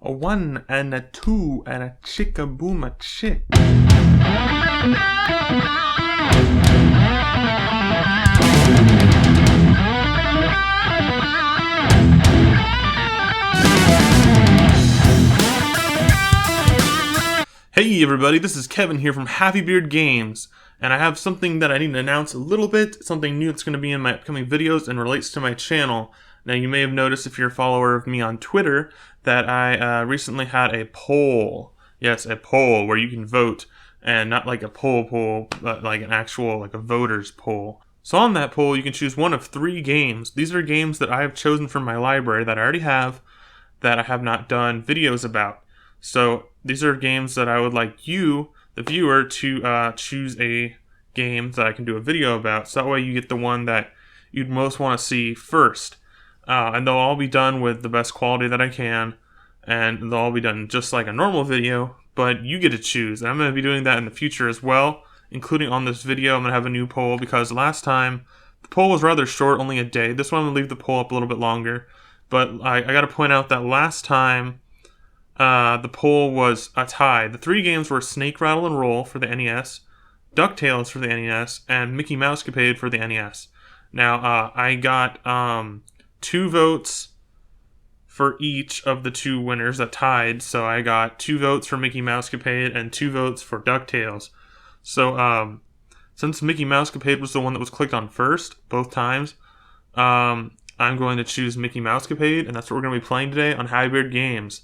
A 1 and a 2 and a chicka-boom-a chick. Hey everybody, this is Kevin here from Happy Beard Games, and I have something that I need to announce a little bit, something new that's going to be in my upcoming videos and relates to my channel. Now you may have noticed if you're a follower of me on Twitter that I recently had a poll. Yes, a poll where you can vote, and not like a poll, but like an actual, like a voter's poll. So on that poll you can choose one of 3 games. These are games that I have chosen from my library that I already have, that I have not done videos about. So these are games that I would like you, the viewer, to choose a game that I can do a video about. So that way you get the one that you'd most want to see first. And they'll all be done with the best quality that I can. And they'll all be done just like a normal video. But you get to choose. And I'm going to be doing that in the future as well. Including on this video, I'm going to have a new poll. Because last time, the poll was rather short, only a day. This one I'm going to leave the poll up a little bit longer. But I got to point out that last time, the poll was a tie. The 3 games were Snake, Rattle, and Roll for the NES, DuckTales for the NES, and Mickey Mousecapade for the NES. Now, I got 2 votes for each of the 2 winners that tied. So I got 2 votes for Mickey Mousecapade and 2 votes for DuckTales. So, since Mickey Mousecapade was the one that was clicked on first, both times, I'm going to choose Mickey Mousecapade, and that's what we're going to be playing today on Happy Beard Games.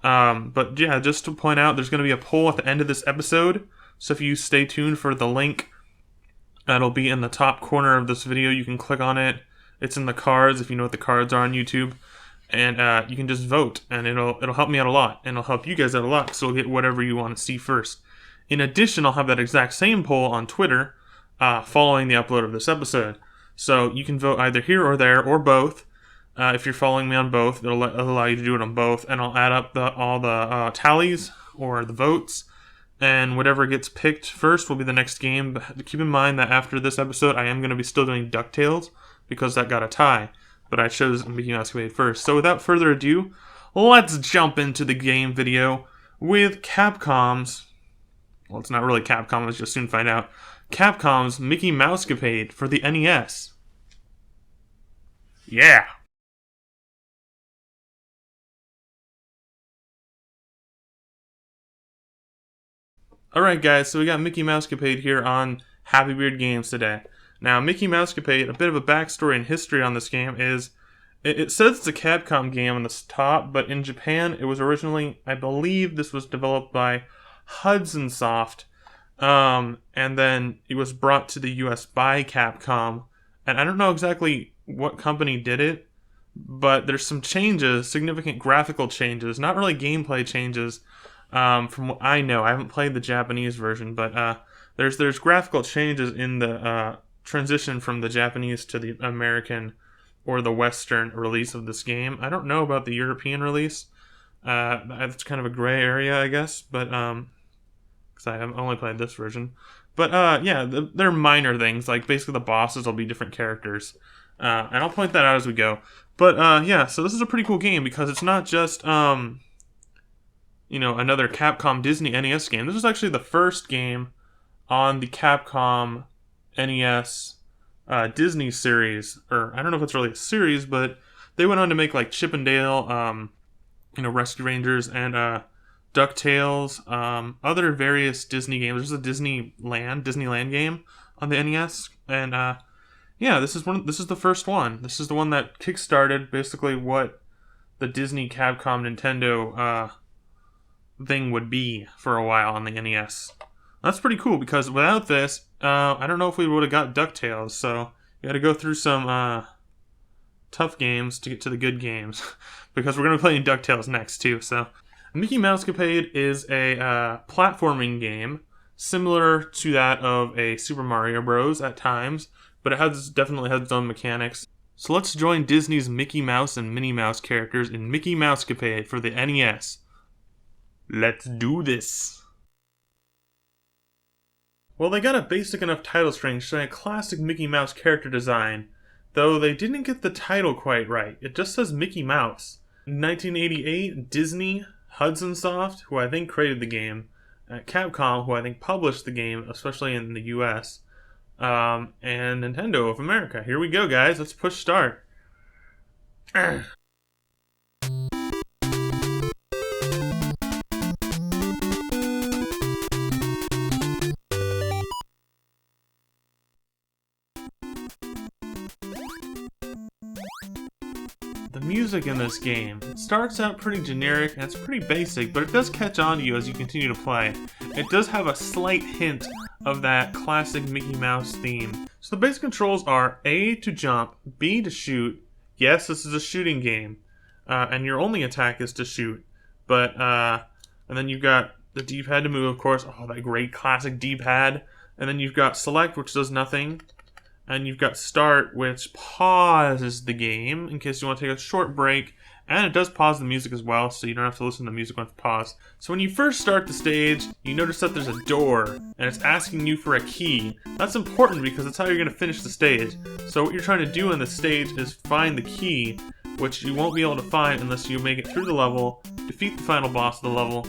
But yeah, just to point out, there's going to be a poll at the end of this episode, so if you stay tuned for the link, that'll be in the top corner of this video. You can click on it. It's in the cards, if you know what the cards are on YouTube, and you can just vote, and it'll help me out a lot, and it'll help you guys out a lot, so you'll get whatever you want to see first. In addition, I'll have that exact same poll on Twitter following the upload of this episode, so you can vote either here or there, or both. If you're following me on both, it'll allow you to do it on both, and I'll add up all the tallies, or the votes, and whatever gets picked first will be the next game. But keep in mind that after this episode, I am going to be still doing DuckTales, because that got a tie, but I chose Mickey Mousecapade first. So without further ado, let's jump into the game video with Capcom's, well, it's not really Capcom, as you'll soon find out, Capcom's Mickey Mousecapade for the NES. Yeah! Alright guys, so we got Mickey Mousecapade here on Happy Beard Games today. Now, Mickey Mousecapade, a bit of a backstory and history on this game is, it says it's a Capcom game on the top, but in Japan it was originally, I believe this was developed by Hudson Soft, and then it was brought to the US by Capcom, and I don't know exactly what company did it, but there's some changes, significant graphical changes, not really gameplay changes. From what I know, I haven't played the Japanese version, but there's graphical changes in the transition from the Japanese to the American or the Western release of this game. I don't know about the European release. That's kind of a gray area, I guess, but because I have only played this version. But yeah, they're minor things. Like basically the bosses will be different characters, and I'll point that out as we go. But yeah, so this is a pretty cool game because it's not just you know, another Capcom Disney NES game. This is actually the first game on the Capcom NES Disney series, or I don't know if it's really a series, but they went on to make like Chip and Dale, you know, Rescue Rangers, and DuckTales, other various Disney games. There's a Disneyland game on the NES, and yeah, this is the first one. This is the one that kickstarted basically what the Disney Capcom Nintendo thing would be for a while on the NES. That's pretty cool because without this, I don't know if we would have got DuckTales. So you got to go through some tough games to get to the good games because we're going to be playing DuckTales next too. So Mickey Mousecapade is a platforming game similar to that of a Super Mario Bros. At times, but it definitely has its own mechanics. So let's join Disney's Mickey Mouse and Minnie Mouse characters in Mickey Mousecapade for the NES. Let's do this! Well, they got a basic enough title string showing a classic Mickey Mouse character design, though they didn't get the title quite right. It just says Mickey Mouse. In 1988, Disney Hudson Soft, who I think created the game, Capcom, who I think published the game, especially in the US, and Nintendo of America. Here we go, guys. Let's push start. The music in this game, it starts out pretty generic and it's pretty basic, but it does catch on to you as you continue to play. It does have a slight hint of that classic Mickey Mouse theme. So the basic controls are A to jump, B to shoot. Yes, this is a shooting game, and your only attack is to shoot. But and then you've got the D-pad to move, of course. Oh, that great classic D-pad. And then you've got select, which does nothing. And you've got start, which pauses the game in case you want to take a short break. And it does pause the music as well, so you don't have to listen to the music when it's paused. So when you first start the stage, you notice that there's a door, and it's asking you for a key. That's important because that's how you're going to finish the stage. So what you're trying to do in the stage is find the key, which you won't be able to find unless you make it through the level, defeat the final boss of the level,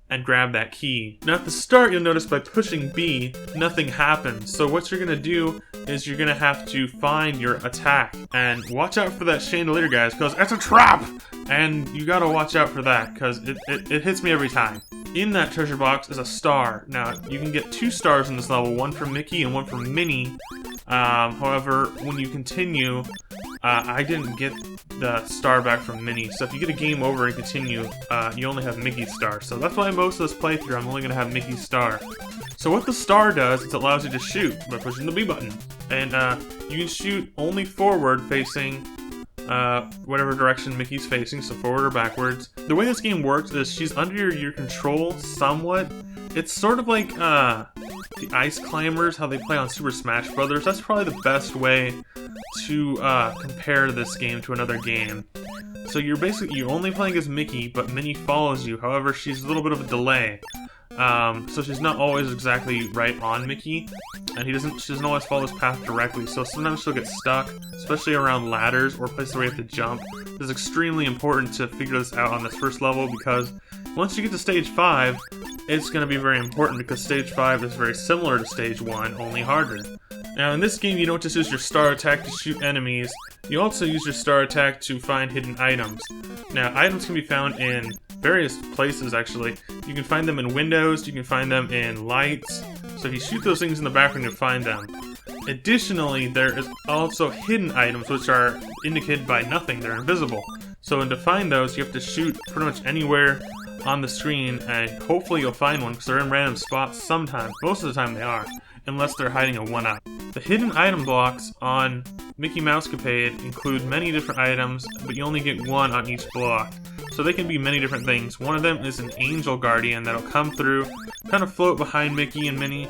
and grab that key. Now at the start, you'll notice by pushing B, nothing happens. So what you're going to do is you're going to have to find your attack. And watch out for that chandelier, guys, because it's a trap! And you got to watch out for that, because it hits me every time. In that treasure box is a star. Now, you can get 2 stars in this level, one from Mickey and one from Minnie. However, when you continue, I didn't get the star back from Minnie, so if you get a game over and continue, you only have Mickey's star. So that's why most of this playthrough, I'm only going to have Mickey's star. So what the star does is it allows you to shoot by pushing the B button. And you can shoot only forward facing whatever direction Mickey's facing, so forward or backwards. The way this game works is she's under your control somewhat. It's sort of like the Ice Climbers, how they play on Super Smash Bros. That's probably the best way to compare this game to another game. So you're only playing as Mickey, but Minnie follows you. However, she's a little bit of a delay. So she's not always exactly right on Mickey, and she doesn't always follow his path directly, so sometimes she'll get stuck, especially around ladders or places where you have to jump. It's extremely important to figure this out on this first level, because once you get to stage 5, it's going to be very important, because stage 5 is very similar to stage 1, only harder. Now in this game, you don't just use your star attack to shoot enemies, you also use your star attack to find hidden items. Now, items can be found in various places, actually. You can find them in windows, you can find them in lights, so if you shoot those things in the background, you'll find them. Additionally, there is also hidden items, which are indicated by nothing, they're invisible. So to find those, you have to shoot pretty much anywhere on the screen, and hopefully you'll find one, because they're in random spots sometimes. Most of the time they are, unless they're hiding a 1-up. The hidden item blocks on Mickey Mousecapade include many different items, but you only get 1 on each block. So they can be many different things. One of them is an angel guardian that'll come through, kind of float behind Mickey and Minnie,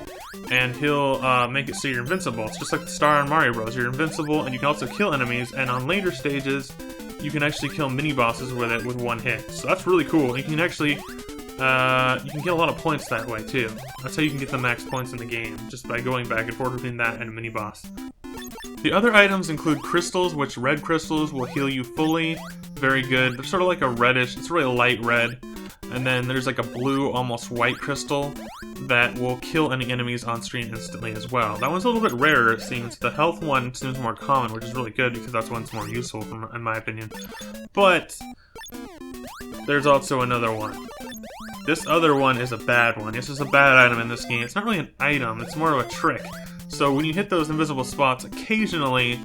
and he'll make it so you're invincible. It's just like the star in Mario Bros. You're invincible, and you can also kill enemies, and on later stages, you can actually kill mini-bosses with it with 1 hit. So that's really cool. You can actually, you can get a lot of points that way, too. That's how you can get the max points in the game, just by going back and forth between that and a mini-boss. The other items include crystals, which red crystals will heal you fully. Very good. They're sort of like a reddish, it's really light red. And then there's like a blue, almost white crystal that will kill any enemies on screen instantly as well. That one's a little bit rarer, it seems. The health one seems more common, which is really good because that's one's more useful, in my opinion. But there's also another one. This other one is a bad one. This is a bad item in this game. It's not really an item, it's more of a trick. So when you hit those invisible spots, occasionally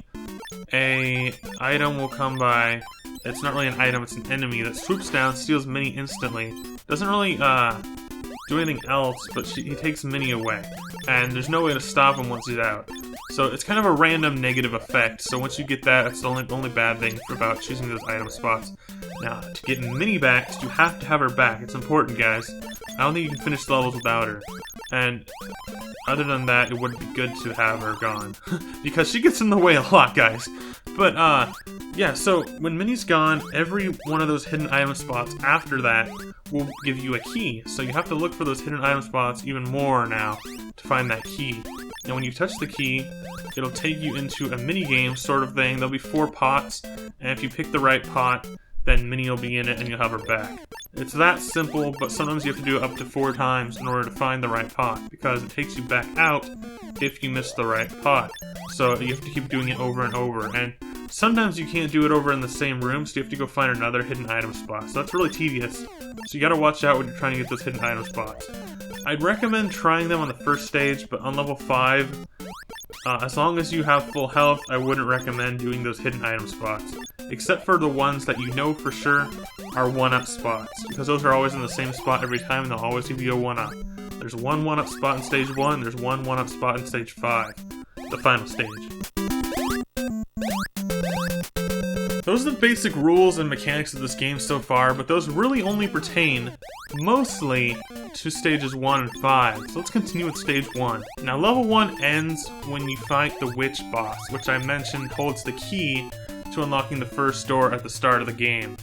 a item will come by. It's not really an item, it's an enemy that swoops down, steals Minnie instantly. Doesn't really do anything else, but he takes Minnie away. And there's no way to stop him once he's out. So it's kind of a random negative effect. So once you get that, it's the only bad thing about choosing those item spots. Now, to get Minnie back, you have to have her back. It's important, guys. I don't think you can finish the levels without her. And other than that, it would be good to have her gone. Because she gets in the way a lot, guys. But, yeah, so when Minnie's gone, every one of those hidden item spots after that will give you a key. So you have to look for those hidden item spots even more now to find that key. And when you touch the key, it'll take you into a mini game sort of thing. There'll be 4 pots, and if you pick the right pot, then Minnie will be in it and you'll have her back. It's that simple, but sometimes you have to do it up to 4 times in order to find the right pot, because it takes you back out if you miss the right pot. So you have to keep doing it over and over, and sometimes you can't do it over in the same room, so you have to go find another hidden item spot. So that's really tedious, so you gotta watch out when you're trying to get those hidden item spots. I'd recommend trying them on the first stage, but on level 5, as long as you have full health, I wouldn't recommend doing those hidden item spots. Except for the ones that you know for sure are 1-up spots, because those are always in the same spot every time and they'll always give you a 1-up. There's one 1-up spot in stage 1, there's one 1-up spot in stage 5, the final stage. Those are the basic rules and mechanics of this game so far, but those really only pertain mostly to stages 1 and 5. So let's continue with stage 1. Now level 1 ends when you fight the witch boss, which I mentioned holds the key to unlocking the first door at the start of the game.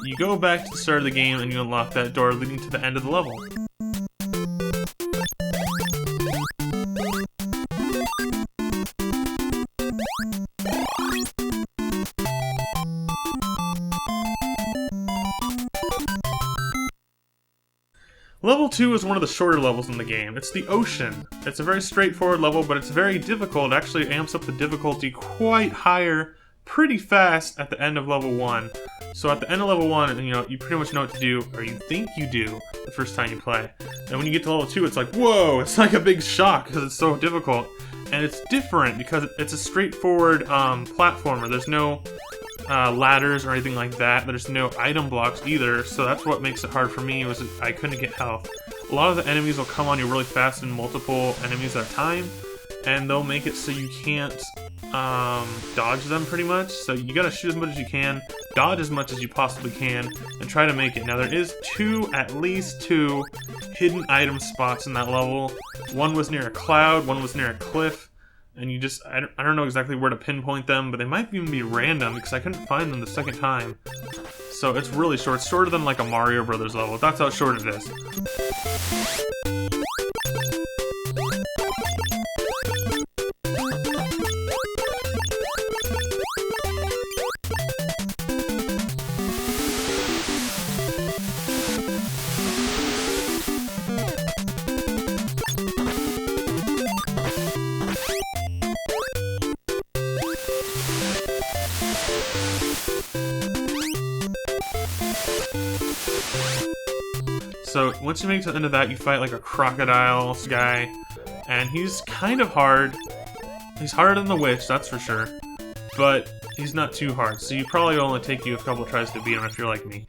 You go back to the start of the game and you unlock that door leading to the end of the level. Level 2 is one of the shorter levels in the game. It's the ocean. It's a very straightforward level, but it's very difficult. It actually amps up the difficulty quite higher pretty fast at the end of level 1. So at the end of level 1, you pretty much know what to do, or you think you do, the first time you play. And when you get to level 2, it's like, whoa! It's like a big shock, because it's so difficult. And it's different, because it's a straightforward platformer. There's no ladders or anything like that. There's no item blocks either, so that's what makes it hard for me, was I couldn't get health. A lot of the enemies will come on you really fast and multiple enemies at a time, and they'll make it so you can't dodge them pretty much. So you gotta shoot as much as you can, dodge as much as you possibly can, and try to make it. Now there is at least two hidden item spots in that level. One was near a cloud, one was near a cliff, and I don't know exactly where to pinpoint them, but they might even be random because I couldn't find them the second time. So it's really short. It's shorter than like a Mario Brothers level. That's how short it is. So once you make it to the end of that, you fight like a crocodile guy, and he's kind of hard. He's harder than the witch, that's for sure, but he's not too hard, so you probably only take you a couple tries to beat him if you're like me.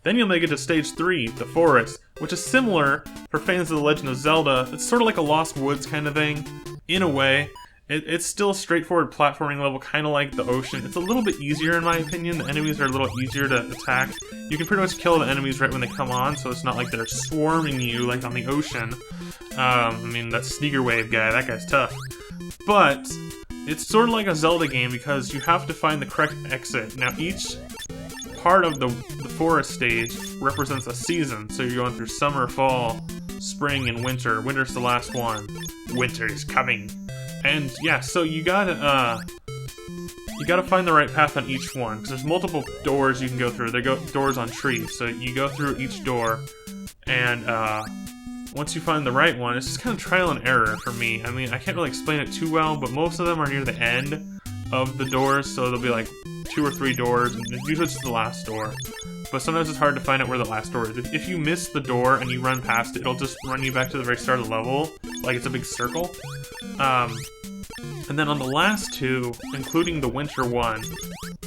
Then you'll make it to stage 3, the forest, which is similar for fans of The Legend of Zelda. It's sort of like a Lost Woods kind of thing, in a way. It's still a straightforward platforming level, kind of like the ocean. It's a little bit easier in my opinion. The enemies are a little easier to attack. You can pretty much kill the enemies right when they come on, so it's not like they're swarming you like on the ocean. I mean, that sneaker wave guy, that guy's tough. But it's sort of like a Zelda game because you have to find the correct exit. Now each part of the forest stage represents a season, so you're going through summer, fall, spring, and winter. Winter's the last one. Winter is coming. And yeah, so you gotta find the right path on each one, because there's multiple doors you can go through. They go doors on trees, so you go through each door, and once you find the right one, it's just kind of trial and error for me. I mean, I can't really explain it too well, but most of them are near the end of the doors, so there'll be like 2 or 3 doors, and usually it's the last door. But sometimes it's hard to find out where the last door is. If you miss the door and you run past it, it'll just run you back to the very start of the level, like it's a big circle. And then on the last 2, including the winter one,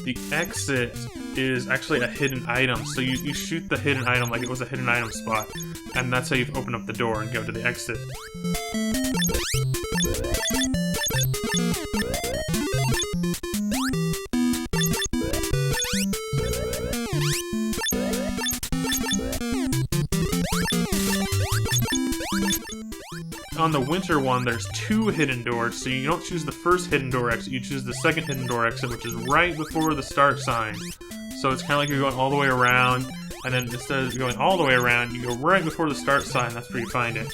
the exit is actually a hidden item. So you shoot the hidden item like it was a hidden item spot, and that's how you open up the door and go to the exit. on the winter one, there's 2 hidden doors, so you don't choose the first hidden door exit, you choose the second hidden door exit, which is right before the start sign. So it's kind of like you're going all the way around, and then instead of going all the way around, you go right before the start sign. That's where you find it.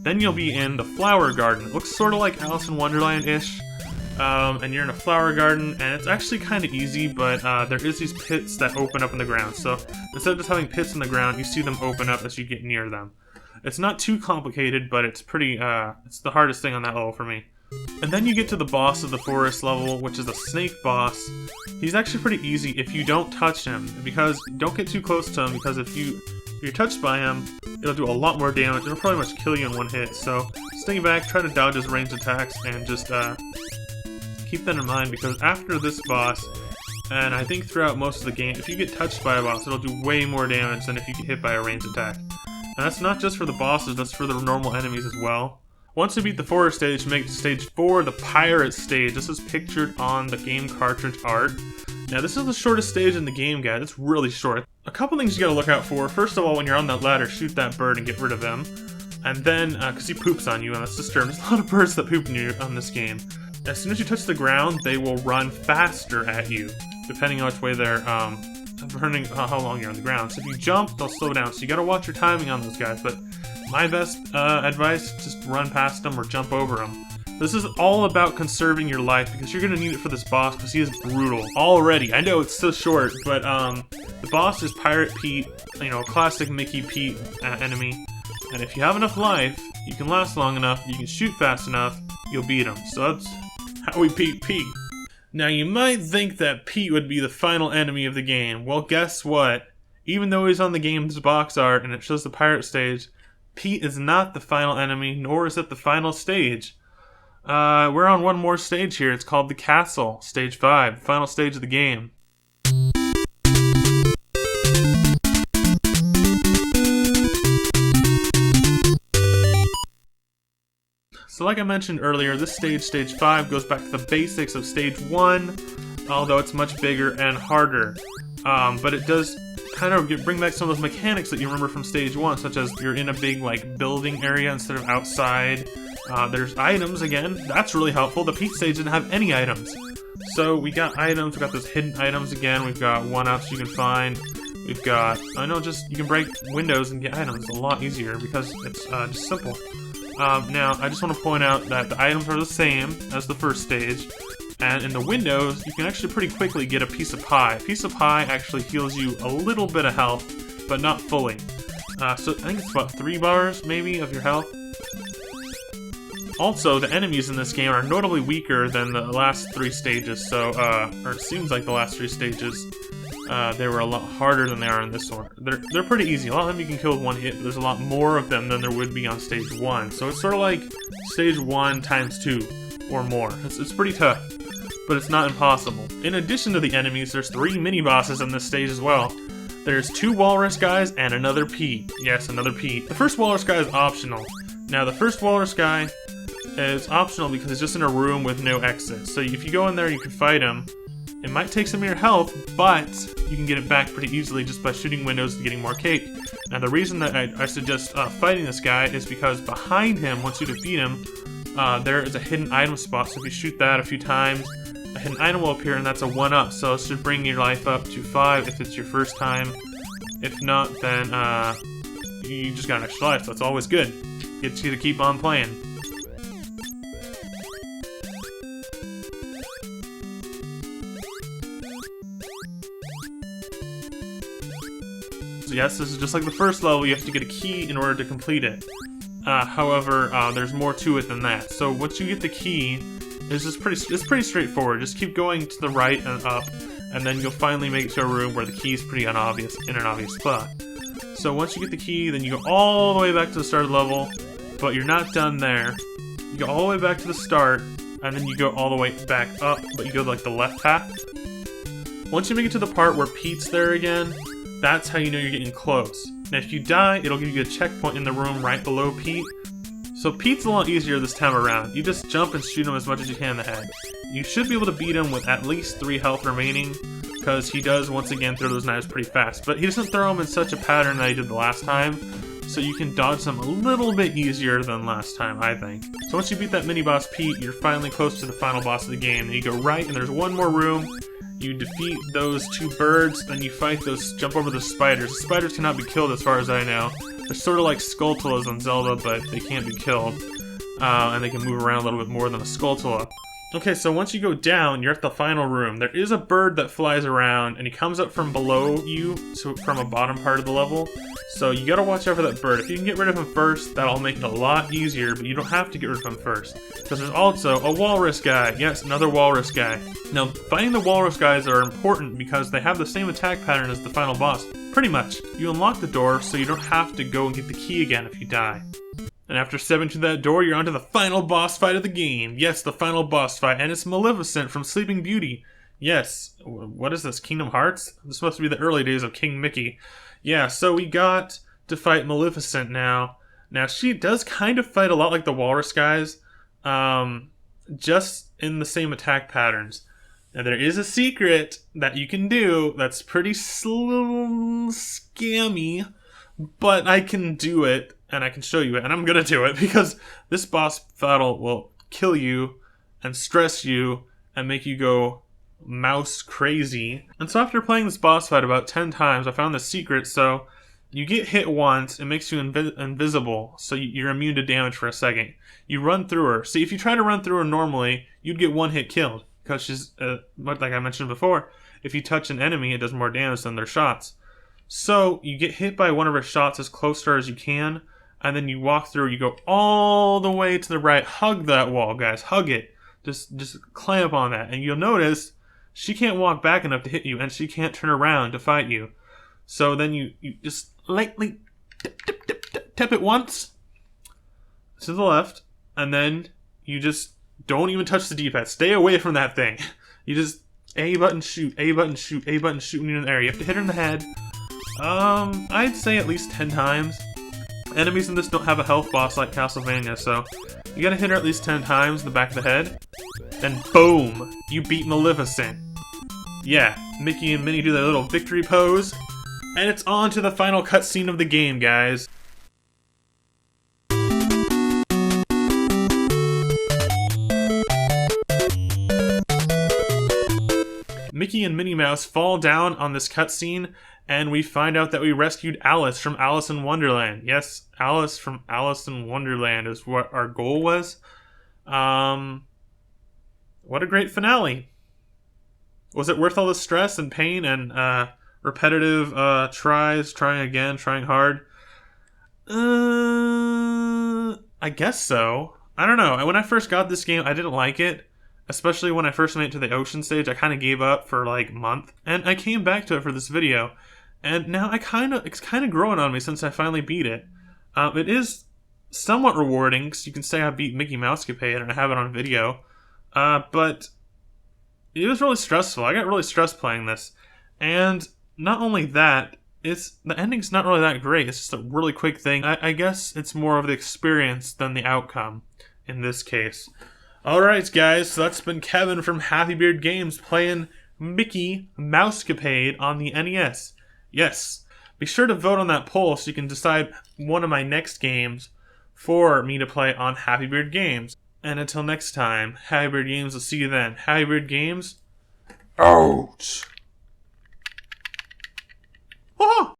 Then you'll be in the flower garden. It looks sort of like Alice in Wonderland-ish. And you're in a flower garden, and it's actually kind of easy, but there is these pits that open up in the ground. So instead of just having pits in the ground, you see them open up as you get near them. It's not too complicated, but it's pretty, it's the hardest thing on that level for me. And then you get to the boss of the forest level, which is a snake boss. He's actually pretty easy if you don't touch him, because don't get too close to him, because if you're touched by him, it'll do a lot more damage. It'll probably much kill you in one hit. So stay back, try to dodge his ranged attacks, and just keep that in mind, because after this boss, and I think throughout most of the game, if you get touched by a boss, it'll do way more damage than if you get hit by a ranged attack. And that's not just for the bosses, that's for the normal enemies as well. Once you beat the forest stage, you make it to stage 4, the pirate stage. This is pictured on the game cartridge art. Now this is the shortest stage in the game guide. It's really short. A couple things you gotta look out for. First of all, when you're on that ladder, shoot that bird and get rid of him. And then, because he poops on you and that's disturbing. There's a lot of birds that poop on you on this game. As soon as you touch the ground, they will run faster at you, depending on which way they're, depending on how long you're on the ground. So if you jump, they'll slow down. So you gotta watch your timing on those guys. But my best advice, just run past them or jump over them. This is all about conserving your life, because you're going to need it for this boss, because he is brutal. Already, I know it's so short, but the boss is Pirate Pete, you know, classic Mickey Pete enemy. And if you have enough life, you can last long enough, you can shoot fast enough, you'll beat him. So that's how we beat Pete. Now you might think that Pete would be the final enemy of the game. Well, guess what? Even though he's on the game's box art and it shows the pirate stage, Pete is not the final enemy, nor is it the final stage. We're on one more stage here. It's called the Castle, stage 5, the final stage of the game. So like I mentioned earlier, this stage, stage 5, goes back to the basics of stage 1, although it's much bigger and harder. But it does kind of bring back some of those mechanics that you remember from stage 1, such as you're in a big like building area instead of outside. There's items again, that's really helpful. The Pete stage didn't have any items. So we got items, we got those hidden items again, we've got 1-ups you can find. We've got, you can break windows and get items. It's a lot easier because it's just simple. Now, I just want to point out that the items are the same as the first stage. And in the windows, you can actually pretty quickly get a piece of pie. A piece of pie actually heals you a little bit of health, but not fully. So I think it's about 3 bars, maybe, of your health. Also, the enemies in this game are notably weaker than the last 3 stages, so, or it seems like the last 3 stages, they were a lot harder than they are in this one. They're pretty easy. A lot of them you can kill with 1 hit, but there's a lot more of them than there would be on stage 1. So it's sort of like stage 1 times 2, or more. It's pretty tough, but it's not impossible. In addition to the enemies, there's 3 mini-bosses in this stage as well. There's 2 walrus guys and another Pete. Yes, another Pete. The first walrus guy is optional. Now, the first walrus guy is optional because he's just in a room with no exit. So if you go in there, you can fight him. It might take some of your health, but you can get it back pretty easily just by shooting windows and getting more cake. Now, the reason that I suggest fighting this guy is because behind him, once you defeat him, there is a hidden item spot. So if you shoot that a few times, a hidden item will appear, and that's a 1-up. So it should bring your life up to 5 if it's your first time. If not, then you just got an extra life. So that's always good. Gets you to keep on playing. So yes, this is just like the first level. You have to get a key in order to complete it. However, there's more to it than that. So once you get the key, It's pretty straightforward. Just keep going to the right and up, and then you'll finally make it to a room where the key is pretty unobvious in an obvious spot. So once you get the key, then you go all the way back to the start of the level, but you're not done there. You go all the way back to the start, and then you go all the way back up, but you go like the left path. Once you make it to the part where Pete's there again, that's how you know you're getting close. Now if you die, it'll give you a checkpoint in the room right below Pete. So Pete's a lot easier this time around. You just jump and shoot him as much as you can in the head. You should be able to beat him with at least 3 health remaining, because he does once again throw those knives pretty fast. But he doesn't throw them in such a pattern that he did the last time, so you can dodge them a little bit easier than last time, I think. So once you beat that mini-boss Pete, you're finally close to the final boss of the game. Then you go right, and there's one more room. You defeat those 2 birds, then you fight those, jump over the spiders. The spiders cannot be killed as far as I know. They're sort of like Skulltulas on Zelda, but they can't be killed. And they can move around a little bit more than a Skulltula. Okay, so once you go down, you're at the final room. There is a bird that flies around, and he comes up from below you, so from a bottom part of the level. So you gotta watch out for that bird. If you can get rid of him first, that'll make it a lot easier, but you don't have to get rid of him first. Because there's also a walrus guy. Yes, another walrus guy. Now, fighting the walrus guys are important because they have the same attack pattern as the final boss. Pretty much. You unlock the door, so you don't have to go and get the key again if you die. And after stepping through that door, you're onto the final boss fight of the game. Yes, the final boss fight, and it's Maleficent from Sleeping Beauty. Yes, what is this, Kingdom Hearts? This must be the early days of King Mickey. Yeah, so we got to fight Maleficent now. Now, she does kind of fight a lot like the Walrus guys, just in the same attack patterns. Now, there is a secret that you can do that's pretty scammy, but I can do it. And I can show you it, and I'm gonna do it, because this boss battle will kill you, and stress you, and make you go mouse crazy. And so after playing this boss fight about 10 times, I found the secret. So you get hit once, it makes you invisible, so you're immune to damage for a second. You run through her. See, if you try to run through her normally, you'd get 1 hit killed, because she's, like I mentioned before, if you touch an enemy, it does more damage than their shots. So you get hit by one of her shots as close to her as you can, and then you walk through, you go all the way to the right. Hug that wall, guys. Hug it. Just clamp on that. And you'll notice she can't walk back enough to hit you, and she can't turn around to fight you. So then you just lightly tap it once to the left, and then you just don't even touch the D-pad. Stay away from that thing. You just A button shoot, A button shoot, A button shoot when you're in the area. You have to hit her in the head. I'd say at least 10 times. Enemies in this don't have a health boss like Castlevania, so you gotta hit her at least 10 times in the back of the head. And boom! You beat Maleficent. Yeah, Mickey and Minnie do their little victory pose. And it's on to the final cutscene of the game, guys. Mickey and Minnie Mouse fall down on this cutscene, and we find out that we rescued Alice from Alice in Wonderland. Yes, Alice from Alice in Wonderland is what our goal was. What a great finale. Was it worth all the stress and pain and repetitive trying again, trying hard? I guess so. I don't know. When I first got this game, I didn't like it. Especially when I first made it to the ocean stage, I kind of gave up for like a month. And I came back to it for this video. And now it's kind of growing on me since I finally beat it. It is somewhat rewarding, because you can say I beat Mickey Mousecapade and I have it on video. But it was really stressful. I got really stressed playing this. And not only that, the ending's not really that great. It's just a really quick thing. I guess it's more of the experience than the outcome in this case. Alright guys, so that's been Kevin from Happy Beard Games playing Mickey Mousecapade on the NES. Yes, be sure to vote on that poll so you can decide one of my next games for me to play on Happy Beard Games. And until next time, Happy Beard Games will see you then. Happy Beard Games, out!